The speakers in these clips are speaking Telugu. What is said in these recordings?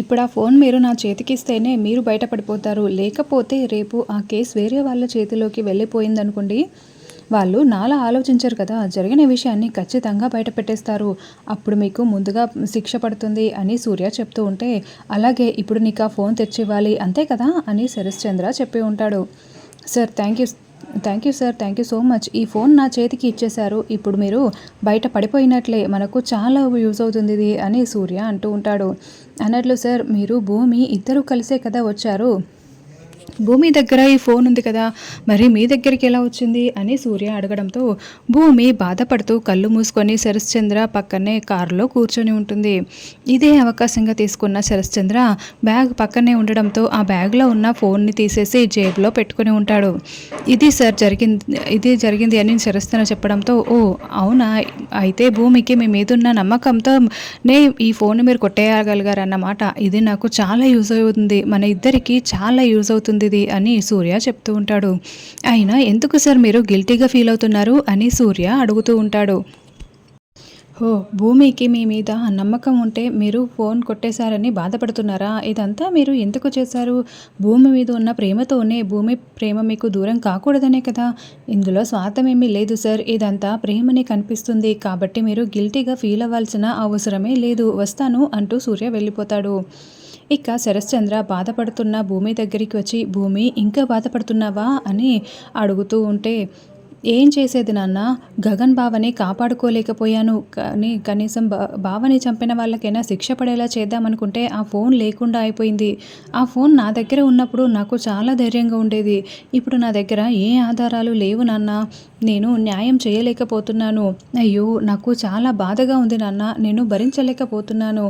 ఇప్పుడు ఆ ఫోన్ మీరు నా చేతికిస్తేనే మీరు బయటపడిపోతారు. లేకపోతే రేపు ఆ కేస్ వేరే వాళ్ళ చేతిలోకి వెళ్ళిపోయిందనుకోండి, వాళ్ళు నాలా ఆలోచించరు కదా! జరిగిన విషయాన్ని ఖచ్చితంగా బయట పెట్టేస్తారు. అప్పుడు మీకు ముందుగా శిక్ష పడుతుంది అని సూర్య చెప్తూ ఉంటే, అలాగే ఇప్పుడు నీకా ఫోన్ తెచ్చివ్వాలి అంతే కదా! అని శరశ్చంద్ర చెప్పి ఉంటాడు. Sir thank you sir. Thank you so much. ఈ ఫోన్ నా చేతికి ఇచ్చేశారు. ఇప్పుడు మీరు బయట పడిపోయినట్లే. మనకు చాలా యూజ్ అవుతుంది ఇది అని సూర్య అంటూ ఉంటాడు. అన్నట్లు సార్ మీరు భూమి ఇద్దరు కలిసే కదా వచ్చారు. భూమి దగ్గర ఈ ఫోన్ ఉంది కదా, మరి మీ దగ్గరికి ఎలా వచ్చింది అని సూర్య అడగడంతో భూమి బాధపడుతూ కళ్ళు మూసుకొని శరశ్చంద్ర పక్కనే కారులో కూర్చొని ఉంటుంది. ఇదే అవకాశంగా తీసుకున్న శరశ్చంద్ర బ్యాగ్ పక్కనే ఉండడంతో ఆ బ్యాగ్లో ఉన్న ఫోన్ని తీసేసి జేబులో పెట్టుకుని ఉంటాడు. ఇది జరిగింది అని శరశ్చంద్ర చెప్పడంతో, ఓ అవునా, అయితే భూమికి మీ మీదున్న నమ్మకంతో ఈ ఫోన్ మీరు కొట్టేయగలిగారన్నమాట. ఇది నాకు చాలా యూజ్ అవుతుంది, మన ఇద్దరికి చాలా యూజ్ అవుతుంది ఇది అని సూర్య చెప్తూ ఉంటాడు. అయినా ఎందుకు సార్ మీరు గిల్టీగా ఫీల్ అవుతున్నారు అని సూర్య అడుగుతూ ఉంటాడు. ఓ భూమికి మీ మీద నమ్మకం ఉంటే మీరు ఫోన్ కొట్టేశారని బాధపడుతున్నారా? ఇదంతా మీరు ఎందుకు చేశారు? భూమి మీద ఉన్న ప్రేమతోనే, భూమి ప్రేమ మీకు దూరం కాకూడదనే కదా! ఇందులో స్వార్థమేమీ లేదు సార్. ఇదంతా ప్రేమనే కనిపిస్తుంది. కాబట్టి మీరు గిల్టీగా ఫీల్ అవ్వాల్సిన అవసరమే లేదు. వస్తాను అంటూ సూర్య వెళ్ళిపోతాడు. ఇక శరశ్చంద్ర బాధపడుతున్న భూమి దగ్గరికి వచ్చి, భూమి ఇంకా బాధపడుతున్నావా అని అడుగుతూ ఉంటే, ఏం చేసేది నాన్న, గగన్ బావని కాపాడుకోలేకపోయాను కానీ కనీసం బావని చంపిన వాళ్ళకైనా శిక్ష పడేలా చేద్దామనుకుంటే ఆ ఫోన్ లేకుండా అయిపోయింది. ఆ ఫోన్ నా దగ్గర ఉన్నప్పుడు నాకు చాలా ధైర్యంగా ఉండేది. ఇప్పుడు నా దగ్గర ఏ ఆధారాలు లేవు నాన్న, నేను న్యాయం చేయలేకపోతున్నాను. అయ్యో నాకు చాలా బాధగా ఉంది నాన్న, నేను భరించలేకపోతున్నాను.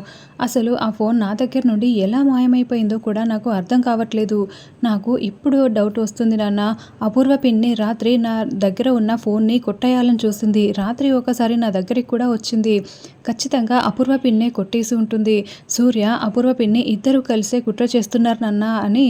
అసలు ఆ ఫోన్ నా దగ్గర నుండి ఎలా మాయమైపోయిందో కూడా నాకు అర్థం కావట్లేదు. నాకు ఇప్పుడు డౌట్ వస్తుంది నాన్న. అపూర్వ పిన్ని రాత్రి నా దగ్గర ఉన్న ఫోన్ని కొట్టేయాలని చూసింది. రాత్రి ఒకసారి నా దగ్గరికి కూడా వచ్చింది. ఖచ్చితంగా అపూర్వ పిన్నే కొట్టేసి ఉంటుంది. సూర్య అపూర్వ పిన్ని ఇద్దరు కలిసే కుట్ర చేస్తున్నారు నాన్న అని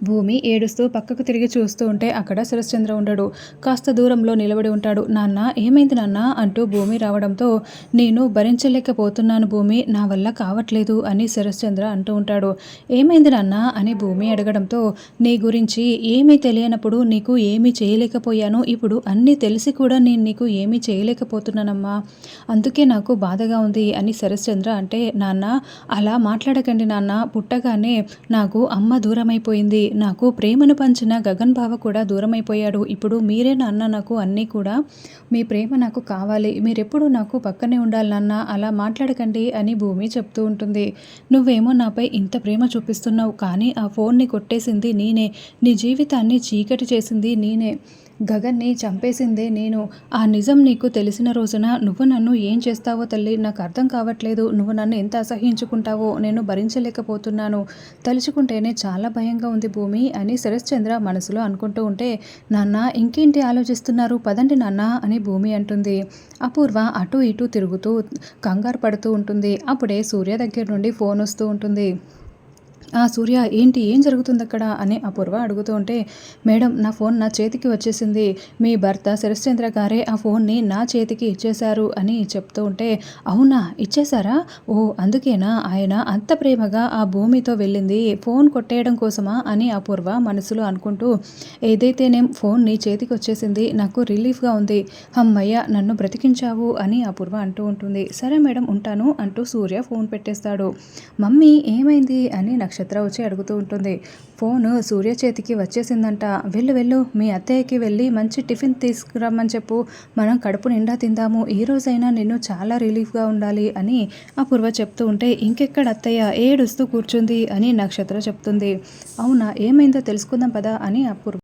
భూమి ఏడుస్తూ పక్కకు తిరిగి చూస్తూ ఉంటే అక్కడ శరశ్చంద్ర ఉండడు. కాస్త దూరంలో నిలబడి ఉంటాడు. నాన్న ఏమైంది నాన్న అంటూ భూమి రావడంతో, నేను భరించలేకపోతున్నాను భూమి, నా వల్ల కావట్లేదు అని శరశ్చంద్ర అంటూ ఉంటాడు. ఏమైంది నాన్న అని భూమి అడగడంతో, నీ గురించి ఏమీ తెలియనప్పుడు నీకు ఏమీ చేయలేకపోయాను, ఇప్పుడు అన్నీ తెలిసి కూడా నేను నీకు ఏమీ చేయలేకపోతున్నానమ్మా, అందుకే నాకు బాధగా ఉంది అని శరశ్చంద్ర అంటే, నాన్న అలా మాట్లాడకండి నాన్న, పుట్టగానే నాకు అమ్మ దూరమైపోయింది, నాకు ప్రేమను పంచిన గగన్ బావ కూడా దూరమైపోయాడు. ఇప్పుడు మీరే నాన్న నాకు అన్నీ కూడా, మీ ప్రేమ నాకు కావాలి, మీరెప్పుడు నాకు పక్కనే ఉండాలి నాన్న, అలా మాట్లాడకండి అని భూమి చెప్తూ ఉంటుంది. నువ్వేమో నాపై ఇంత ప్రేమ చూపిస్తున్నావు, కానీ ఆ ఫోన్ని కొట్టేసింది నేనే, నీ జీవితాన్ని చీకటి చేసింది నేనే, గగన్ని చంపేసిందే నేను. ఆ నిజం నీకు తెలిసిన రోజున నువ్వు నన్ను ఏం చేస్తావో తల్లి నాకు అర్థం కావట్లేదు. నువ్వు నన్ను ఎంత అసహించుకుంటావో నేను భరించలేకపోతున్నాను. తలుచుకుంటేనే చాలా భయంగా ఉంది భూమి అని శరశ్చంద్ర మనసులో అనుకుంటూ ఉంటే, నాన్న ఇంకేంటి ఆలోచిస్తున్నారు, పదండి నాన్న అని భూమి అంటుంది. అపూర్వ అటు ఇటు తిరుగుతూ కంగారు పడుతూ ఉంటుంది. అప్పుడే సూర్య దగ్గర నుండి ఫోన్ వస్తూ ఉంటుంది. సూర్య ఏంటి, ఏం జరుగుతుంది అక్కడ అని అపూర్వ అడుగుతూ ఉంటే, మేడం నా ఫోన్ నా చేతికి వచ్చేసింది, మీ భర్త శరశ్చంద్ర గారే ఆ ఫోన్ని నా చేతికి ఇచ్చేశారు అని చెప్తూ ఉంటే, అవునా ఇచ్చేశారా, ఓ అందుకేనా ఆయన అంత ప్రేమగా ఆ భూమితో వెళ్ళింది ఫోన్ కొట్టేయడం కోసమా అని అపూర్వ మనసులో అనుకుంటూ, ఏదైతేనేం ఫోన్ నీ చేతికి వచ్చేసింది, నాకు రిలీఫ్గా ఉంది, అమ్మయ్య నన్ను బ్రతికించావు అని అపూర్వ అంటూ ఉంటుంది. సరే మేడం ఉంటాను అంటూ సూర్య ఫోన్ పెట్టేస్తాడు. మమ్మీ ఏమైంది అని నక్షత్ర వచ్చి అడుగుతూ ఉంటుంది. ఫోను సూర్య చేతికి వచ్చేసిందంట, వెళ్ళు మీ అత్తయ్యకి వెళ్ళి మంచి టిఫిన్ తీసుకురమ్మని చెప్పు, మనం కడుపు నిండా తిందాము, ఈ రోజైనా నిన్ను చాలా రిలీఫ్గా ఉండాలి అని అపూర్వ చెప్తూ ఉంటే, ఇంకెక్కడ అత్తయ్య ఏడుస్తూ కూర్చుంది అని నక్షత్ర చెప్తుంది. అవునా ఏమైందో తెలుసుకుందాం పదా అని అపూర్వ